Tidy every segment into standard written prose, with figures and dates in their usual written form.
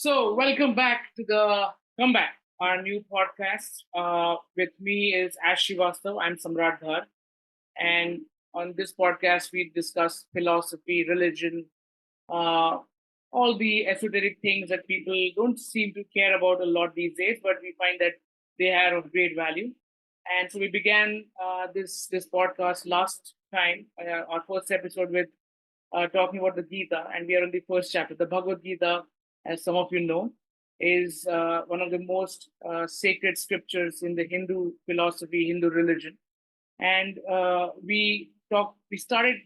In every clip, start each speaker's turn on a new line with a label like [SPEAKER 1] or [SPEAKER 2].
[SPEAKER 1] So, welcome back to the comeback, our new podcast. With me is Ash Srivastav. I'm Samrat Dhar. And on this podcast, we discuss philosophy, religion, uh, all the esoteric things that people don't seem to care about a lot these days, but we find that they are of great value. And so we began this podcast last time, our first episode with talking about the Gita, and we are on the first chapter. The Bhagavad Gita, as some of you know, is one of the most sacred scriptures in the Hindu philosophy, Hindu religion. And we started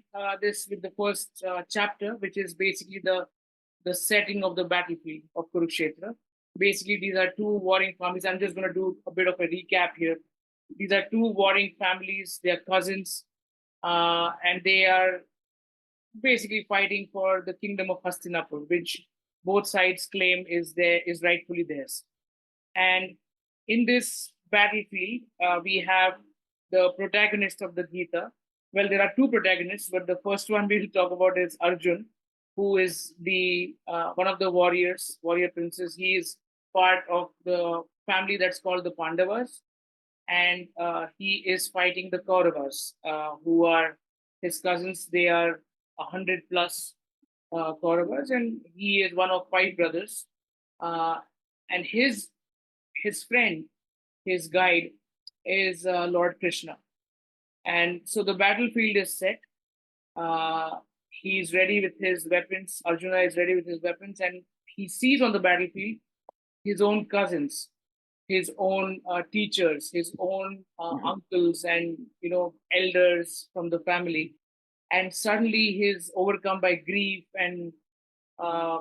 [SPEAKER 1] this with the first chapter, which is basically the setting of the battlefield of Kurukshetra. Basically, these are two warring families. I'm just going to do a bit of a recap here. These are two warring families. They are cousins, and they are basically fighting for the kingdom of Hastinapur, which both sides claim is rightfully theirs. And in this battlefield, we have the protagonist of the Gita. Well, there are two protagonists, but the first one we'll talk about is Arjun, who is the one of the warrior princes. He is part of the family that's called the Pandavas, and he is fighting the Kauravas, who are his cousins. They are 100 plus Kauravas, and he is one of five brothers. Uh, and his friend, his guide, is Lord Krishna. And so the battlefield is set. He's ready with his weapons. Arjuna is ready with his weapons, and he sees on the battlefield his own cousins, his own teachers, his own uncles, and elders from the family. And suddenly he's overcome by grief and uh,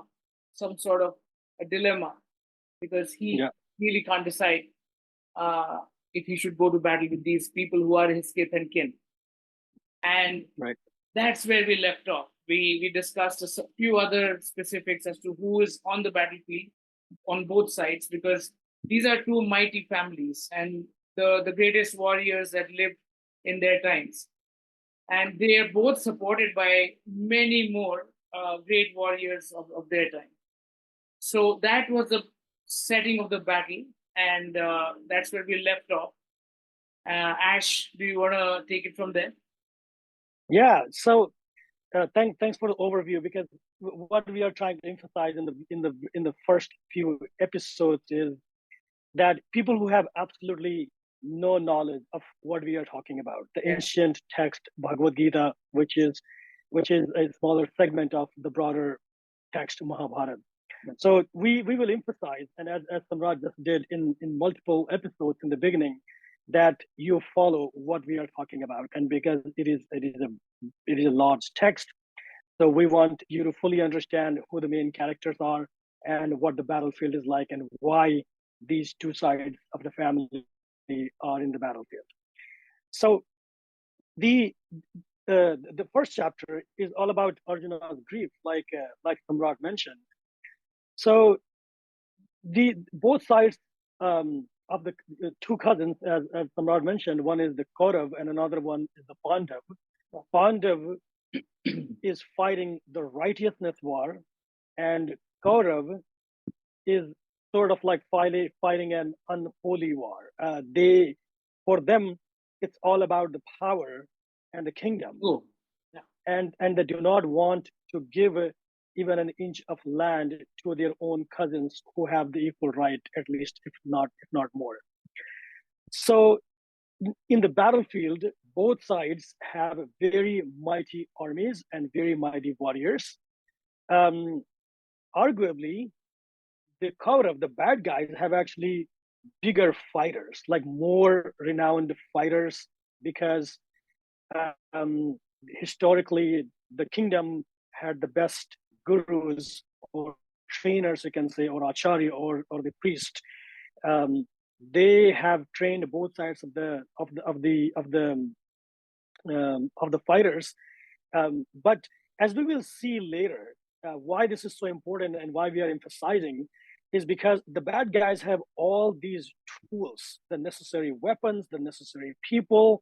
[SPEAKER 1] some sort of a dilemma because he
[SPEAKER 2] Yeah,
[SPEAKER 1] really can't decide uh, if he should go to battle with these people who are his kith and kin. And
[SPEAKER 2] right.
[SPEAKER 1] that's where we left off. We discussed few other specifics as to who is on the battlefield on both sides, because these are two mighty families and the greatest warriors that lived in their times. And they are both supported by many more great warriors of their time. So that was the setting of the battle, and that's where we left off. Ash, do you want to take it from there?
[SPEAKER 2] Yeah. So, thanks for the overview because what we are trying to emphasize in the first few episodes is that people who have absolutely no knowledge of what we are talking about, the
[SPEAKER 1] Yeah.
[SPEAKER 2] ancient text Bhagavad Gita, which is a smaller segment of the broader text Mahabharata. So we will emphasize, and as Samraj just did in multiple episodes in the beginning, that you follow what we are talking about, and because it is a large text, so we want you to fully understand who the main characters are and what the battlefield is like and why these two sides of the family are in the battlefield. So the the first chapter is all about Arjuna's grief, like Samrat mentioned. So the both sides of the two cousins, as Samrat mentioned, one is the Kaurav and another one is the Pandav. Pandav is fighting the righteousness war, and Kaurav is sort of like fighting an unholy war. For them, it's all about the power and the kingdom,
[SPEAKER 1] Oh, yeah.
[SPEAKER 2] and they do not want to give even an inch of land to their own cousins who have the equal right, at least if not more. So in the battlefield, both sides have very mighty armies and very mighty warriors. Um, Arguably, the Kaurav, the bad guys, have actually bigger fighters, like more renowned fighters, because um, historically the kingdom had the best gurus or trainers, you can say, or acharya or the priest. Um, they have trained both sides of the fighters. But as we will see later, why this is so important and why we are emphasizing is because the bad guys have all these tools, the necessary weapons, the necessary people,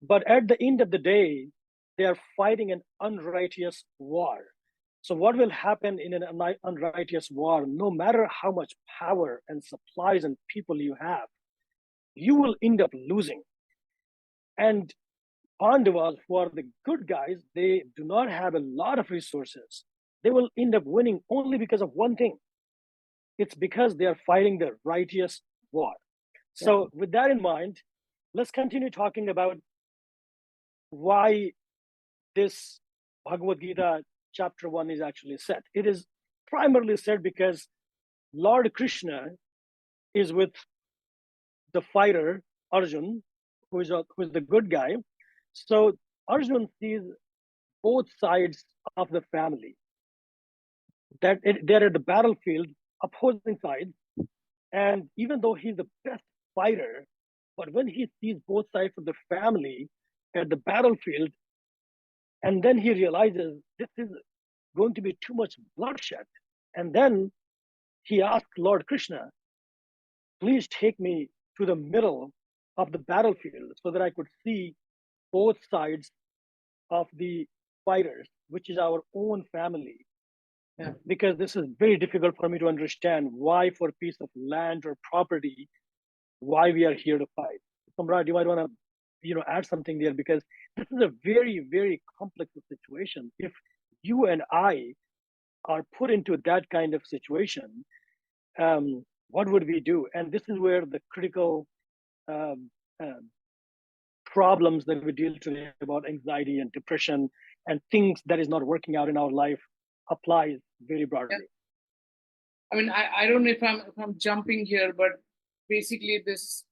[SPEAKER 2] but at the end of the day, they are fighting an unrighteous war. So what will happen in an unrighteous war, no matter how much power and supplies and people you have, you will end up losing. And Pandavas, who are the good guys, they do not have a lot of resources. They will end up winning only because of one thing. It's because they are fighting the righteous war. So, with that in mind, let's continue talking about why this Bhagavad Gita chapter 1 is actually set. It is primarily said because Lord Krishna is with the fighter Arjun, who is the good guy. So Arjun sees both sides of the family. They're at the battlefield, opposing sides, and even though he's the best fighter, but when he sees both sides of the family at the battlefield, and then he realizes this is going to be too much bloodshed, and then he asks Lord Krishna, please take me to the middle of the battlefield so that I could see both sides of the fighters, which is our own family.
[SPEAKER 1] Yeah.
[SPEAKER 2] Because this is very difficult for me to understand why, for a piece of land or property, why we are here to fight. Samrat, you might want to add something there, because this is a very, very complex situation. If you and I are put into that kind of situation, what would we do? And this is where the critical um, um, problems that we deal today about anxiety and depression and things that is not working out in our life applies very broadly.
[SPEAKER 1] Yeah. I mean, I don't know if I'm jumping here, but basically this,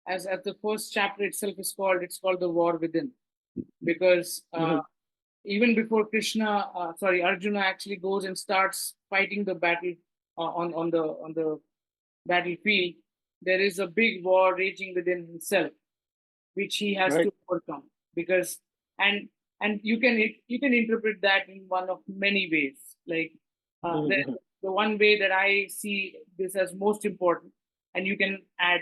[SPEAKER 1] as the first chapter itself is called, it's called the war within, because even before Arjuna actually goes and starts fighting the battle on the battlefield, there is a big war raging within himself, which he has
[SPEAKER 2] Right.
[SPEAKER 1] to overcome. Because and you can interpret that in one of many ways. Like the one way that I see this as most important, and you can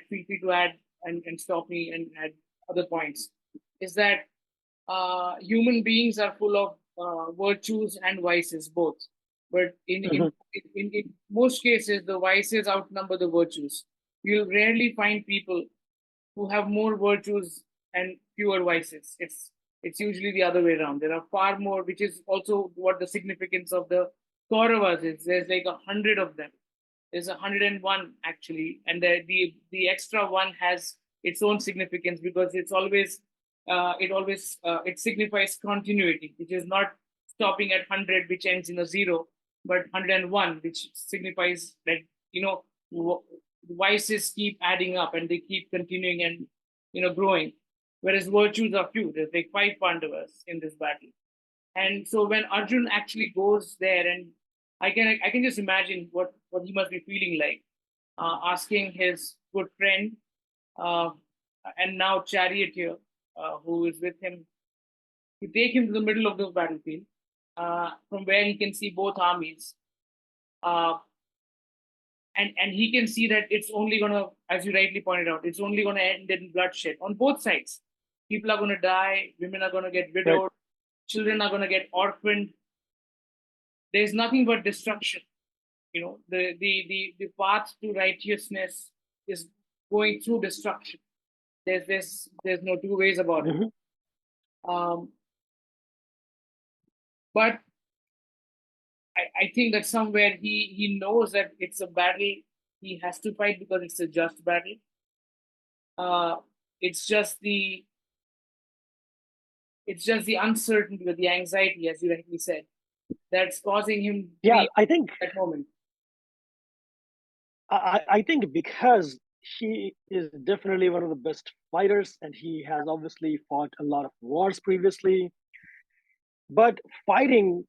[SPEAKER 1] feel free to add and stop me and add other points, is that human beings are full of virtues and vices both, but in most cases the vices outnumber the virtues. You'll rarely find people who have more virtues and fewer vices. It's usually the other way around. There are far more, which is also what the significance of the Kauravas is. There's like 100 of them. There's 101 actually, and the extra one has its own significance, because it signifies continuity, which is not stopping at 100, which ends in a zero, but 101, which signifies that vices keep adding up and they keep continuing and growing, whereas virtues are few. There's like 5 Pandavas in this battle. And so when Arjun actually goes there, and I can just imagine what he must be feeling like, asking his good friend uh, and now charioteer who is with him to take him to the middle of the battlefield, from where he can see both armies. Uh, and he can see that it's only going to, as you rightly pointed out, it's only going to end in bloodshed on both sides. People are going to die, women are going to get widowed, right. Children are going to get orphaned. There's nothing but destruction. The path to righteousness is going through destruction. There's no two ways about it. But I think that somewhere he knows that it's a battle he has to fight, because it's a just battle. It's just the uncertainty or the anxiety, as you rightly said, that's causing him.
[SPEAKER 2] Yeah, I think
[SPEAKER 1] that moment.
[SPEAKER 2] I think because he is definitely one of the best fighters, and he has obviously fought a lot of wars previously. But fighting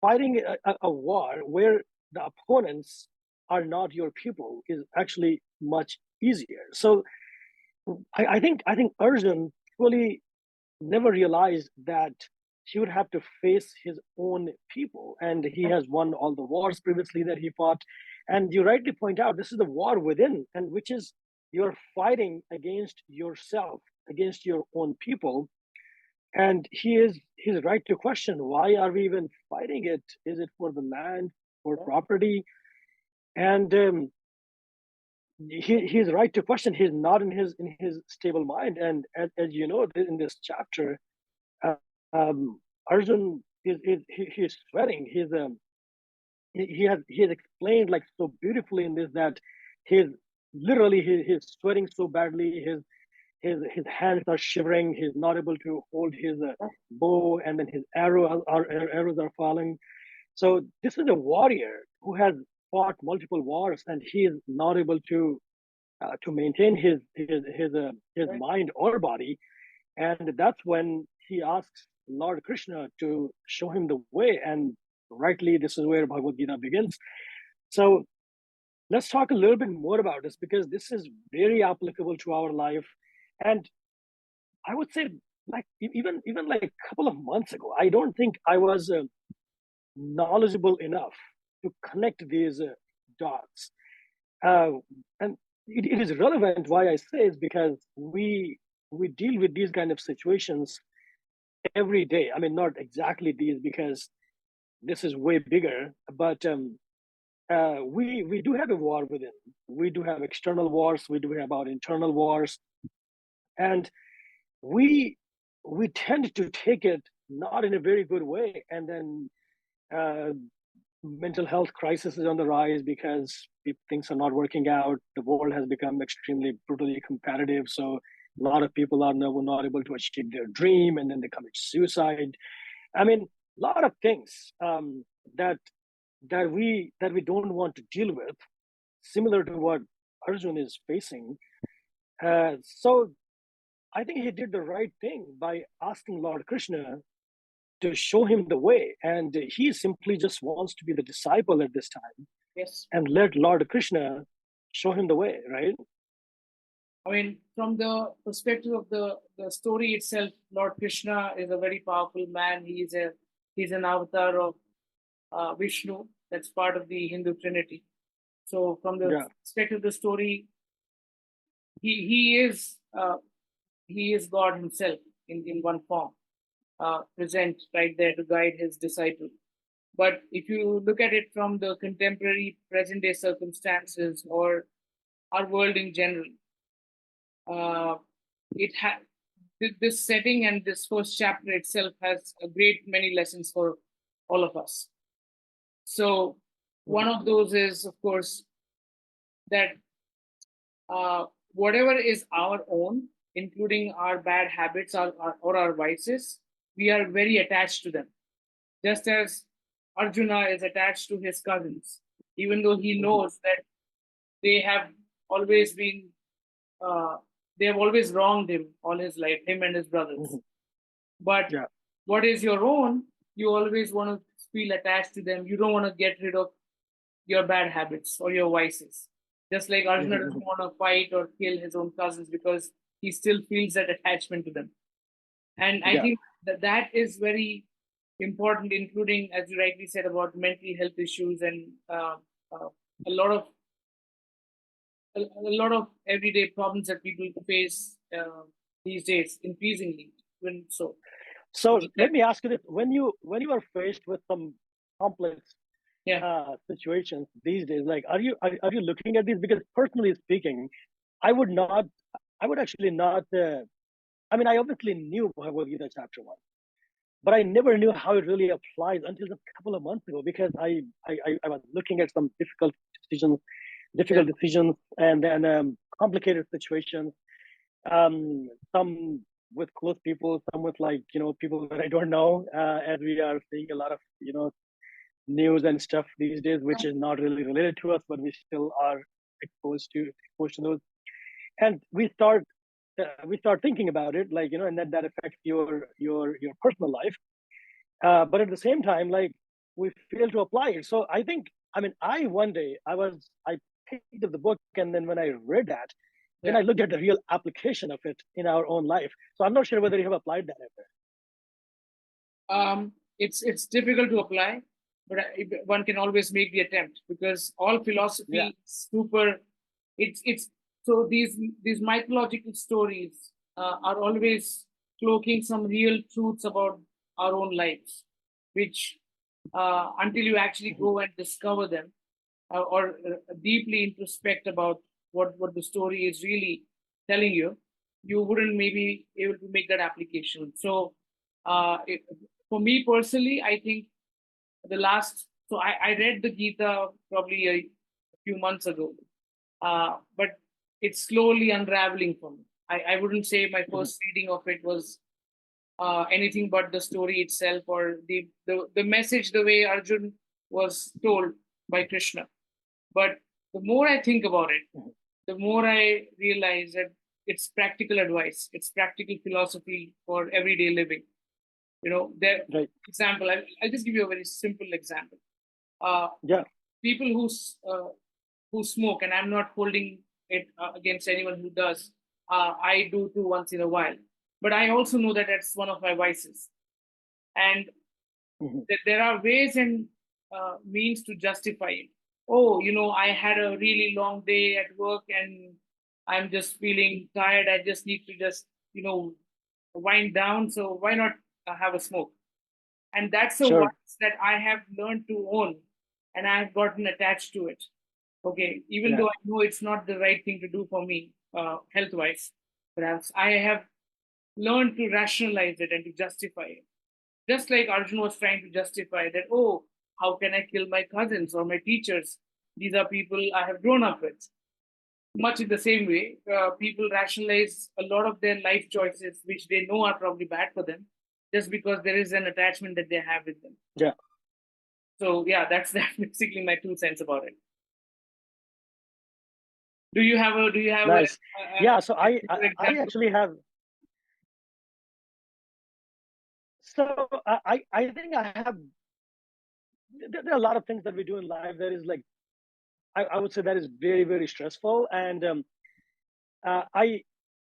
[SPEAKER 2] a war where the opponents are not your people is actually much easier. So I think Arjun really never realized that he would have to face his own people, and he has won all the wars previously that he fought. And you rightly point out, this is the war within, and which is you're fighting against yourself, against your own people. And he's right to question, why are we even fighting it? Is it for the land, for property? And he's right to question. He's not in his stable mind. And as you know, in this chapter, uh, Arjun he's sweating. He has explained like so beautifully in this that he's literally he's sweating so badly. His hands are shivering. He's not able to hold his bow, and then his arrows are falling. So this is a warrior who has fought multiple wars, and he is not able to maintain his mind or body. And that's when he asks Lord Krishna to show him the way. And rightly, this is where Bhagavad Gita begins. So let's talk a little bit more about this, because this is very applicable to our life. And I would say, like even like a couple of months ago, I don't think I was knowledgeable enough to connect these dots. Uh, and it is relevant. Why I say is because we deal with these kind of situations every day. I mean, not exactly these, because this is way bigger, but we do have a war within. We do have external wars. We do have our internal wars, and we we tend to take it not in a very good way, and then uh, mental health crisis is on the rise because things are not working out. The world has become extremely brutally competitive, so a lot of people are not able to achieve their dream, and then they commit suicide. I mean, a lot of things that that we don't want to deal with, similar to what Arjun is facing. So I think he did the right thing by asking Lord Krishna to show him the way, and he simply just wants to be the disciple at this time.
[SPEAKER 1] Yes.
[SPEAKER 2] And let Lord Krishna show him the way, right?
[SPEAKER 1] I mean, from the perspective of the story itself, Lord Krishna is a very powerful man. He's an avatar of Vishnu. That's part of the Hindu Trinity. So, from the
[SPEAKER 2] Yeah.
[SPEAKER 1] perspective of the story, he he is uh, he is God himself in one form, present right there to guide his disciple. But if you look at it from the contemporary present day circumstances or our world in general, uh, it has this setting and this first chapter itself has a great many lessons for all of us. So one of those is, of course, that uh, whatever is our own, including our bad habits or our vices, we are very attached to them. Just as Arjuna is attached to his cousins, even though he knows that they have always been, uh, they have always wronged him all his life, him and his brothers. But
[SPEAKER 2] Yeah.
[SPEAKER 1] what is your own, you always want to feel attached to them. You don't want to get rid of your bad habits or your vices. Just like Arjuna doesn't want to fight or kill his own cousins because he still feels that attachment to them. And I
[SPEAKER 2] Yeah.
[SPEAKER 1] think that is very important, including, as you rightly said, about mental health issues and a lot of a lot of everyday problems that people face these days, increasingly. When
[SPEAKER 2] So let me ask you this: when you are faced with some complex
[SPEAKER 1] yeah,
[SPEAKER 2] situations these days, like are you looking at these? Because personally speaking, I would not. I would actually not. I mean, I obviously knew Bhagavad Gita chapter one, but I never knew how it really applies until a couple of months ago, because I was looking at some decisions,
[SPEAKER 1] yeah,
[SPEAKER 2] difficult decisions, and then complicated situations. Some with close people, some with like people that I don't know. As we are seeing a lot of news and stuff these days, which is not really related to us, but we still are exposed to those, and we start thinking about it, like and that affects your personal life. But at the same time, like, we fail to apply it. So I think, I mean, one day I picked up the book, and then when I read that, then
[SPEAKER 1] yeah.
[SPEAKER 2] I looked at the real application of it in our own life. So I'm not sure whether you have applied that ever.
[SPEAKER 1] It's difficult to apply, but one can always make the attempt because all
[SPEAKER 2] Yeah.
[SPEAKER 1] philosophy is super. It's so these mythological stories are always cloaking some real truths about our own lives, which until you actually
[SPEAKER 2] Mhm.
[SPEAKER 1] go and discover them or deeply introspect about what the story is really telling you, you wouldn't maybe able to make that application. So, for me personally, I think I read the Gita probably a few months ago, but it's slowly unraveling for me. I wouldn't say my
[SPEAKER 2] Mhm.
[SPEAKER 1] first reading of it was anything but the story itself or the message, the way Arjun was told by Krishna. But the more I think about it,
[SPEAKER 2] Mhm.
[SPEAKER 1] the more I realize that it's practical advice, it's practical philosophy for everyday living. There,
[SPEAKER 2] Right.
[SPEAKER 1] example, I'll just give you a very simple example. Uh,
[SPEAKER 2] Yeah.
[SPEAKER 1] People who smoke, and I'm not holding it against anyone who does. I do too once in a while, but I also know that that's one of my vices, and
[SPEAKER 2] Mhm.
[SPEAKER 1] there are ways and means to justify it. Oh, I had a really long day at work, and I'm just feeling tired. I just need to just wind down. So why not have a smoke? And that's a
[SPEAKER 2] Sure.
[SPEAKER 1] vice that I have learned to own, and I've gotten attached to it. Okay, even
[SPEAKER 2] Yeah.
[SPEAKER 1] though I know it's not the right thing to do for me, health wise, perhaps I have learned to rationalize it and to justify it. Just like Arjun was trying to justify that, oh, how can I kill my cousins or my teachers? These are people I have grown up with. Much in the same way, people rationalize a lot of their life choices, which they know are probably bad for them, just because there is an attachment that they have with them.
[SPEAKER 2] Yeah.
[SPEAKER 1] So yeah, that's basically my 2 cents about it. Do you have a
[SPEAKER 2] Nice. Yeah. So
[SPEAKER 1] particular
[SPEAKER 2] I
[SPEAKER 1] example?
[SPEAKER 2] actually have. So I think I have. There are a lot of things that we do in life that is like I would say that is very very stressful, and uh, I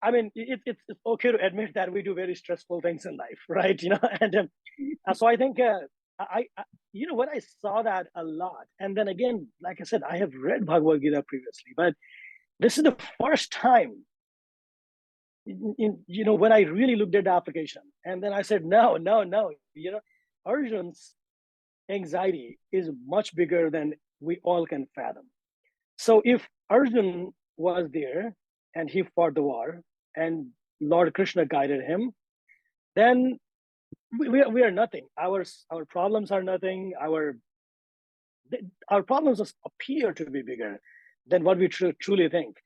[SPEAKER 2] I mean it's okay to admit that we do very stressful things in life, right? And so I think I when I saw that a lot, and then again, like I said, I have read Bhagavad Gita previously, but this is the first time when I really looked at the application, and then I said, no, no, no, Arjun's anxiety is much bigger than we all can fathom. So if Arjun was there and he fought the war and Lord Krishna guided him, then we are nothing. Our problems are nothing. Our problems just appear to be bigger than what we truly think.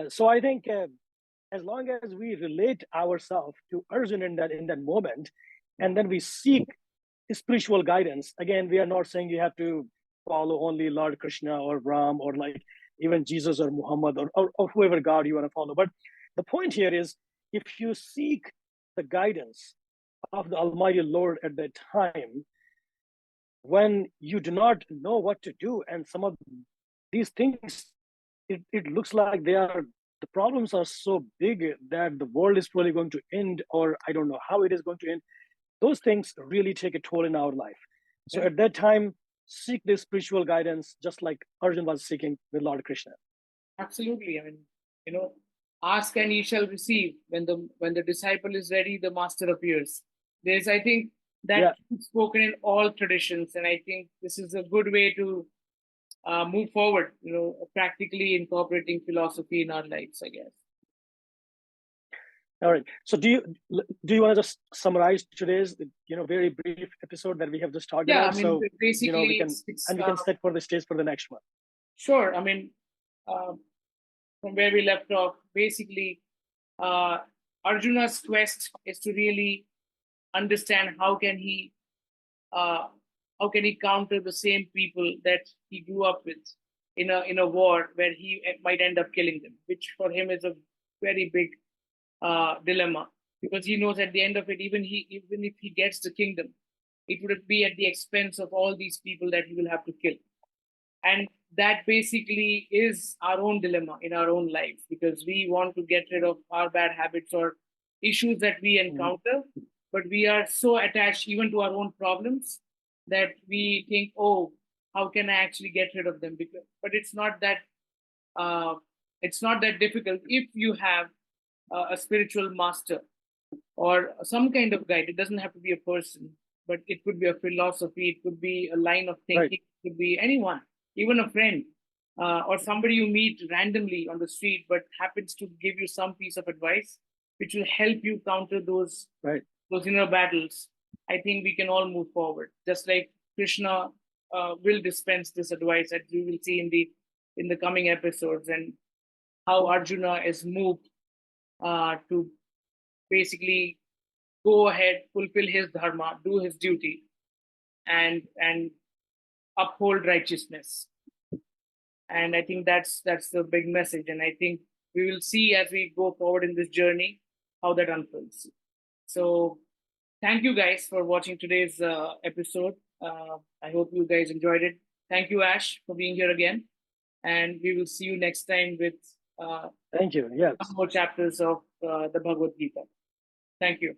[SPEAKER 2] So I think as long as we relate ourselves to Arjun in that moment,
[SPEAKER 1] Yeah,
[SPEAKER 2] and then we seek spiritual guidance. Again, we are not saying you have to follow only Lord Krishna or Ram or like even Jesus or Muhammad or whoever God you want to follow. But the point here is if you seek the guidance of the Almighty Lord at that time, when you do not know what to do, and some of these things, it looks like the problems are so big that the world is probably going to end, or I don't know how it is going to end. Those things really take a toll in our life. So
[SPEAKER 1] yeah,
[SPEAKER 2] at that time, seek this spiritual guidance, just like Arjun was seeking with Lord Krishna.
[SPEAKER 1] absolutely. I mean, you know, ask and ye shall receive. When the disciple is ready, the master appears. There's, I think, that
[SPEAKER 2] Yeah.
[SPEAKER 1] spoken in all traditions, and I think this is a good way to move forward. Practically incorporating philosophy in our lives, I guess.
[SPEAKER 2] All right. So do you want to just summarize today's very brief episode that we have just talked
[SPEAKER 1] Yeah, I
[SPEAKER 2] about?
[SPEAKER 1] mean,
[SPEAKER 2] So we
[SPEAKER 1] basically,
[SPEAKER 2] can
[SPEAKER 1] it's
[SPEAKER 2] and we can set for the stage for the next one.
[SPEAKER 1] sure. I mean, uh, from where we left off, basically, uh, Arjuna's quest is to really understand uh, how can he counter the same people that he grew up with in a war where he might end up killing them, which for him is a very big dilemma, because he knows at the end of it, even if he gets the kingdom, it would be at the expense of all these people that he will have to kill. And that basically is our own dilemma in our own lives, because we want to get rid of our bad habits or issues that we
[SPEAKER 2] Mhm.
[SPEAKER 1] encounter, but we are so attached even to our own problems that we think, oh, how can I actually get rid of them? But uh, it's not that difficult if you have a spiritual master or some kind of guide. It doesn't have to be a person, but it could be a philosophy, it could be a line of
[SPEAKER 2] Right.
[SPEAKER 1] thinking, it could be anyone, even a friend, or somebody you meet randomly on the street, but happens to give you some piece of advice which will help you counter
[SPEAKER 2] Right.
[SPEAKER 1] those inner battles. I think we can all move forward. Just like Krishna will dispense this advice that we will see in the coming episodes, and how Arjuna is moved to basically go ahead, fulfill his dharma, do his duty, and uphold righteousness. And I think that's the big message. And I think we will see as we go forward in this journey how that unfolds. So thank you guys for watching today's episode. I hope you guys enjoyed it. Thank you, Ash, for being here again. And we will see you next time with
[SPEAKER 2] Thank you. Yes.
[SPEAKER 1] some more chapters of the Bhagavad Gita. Thank you.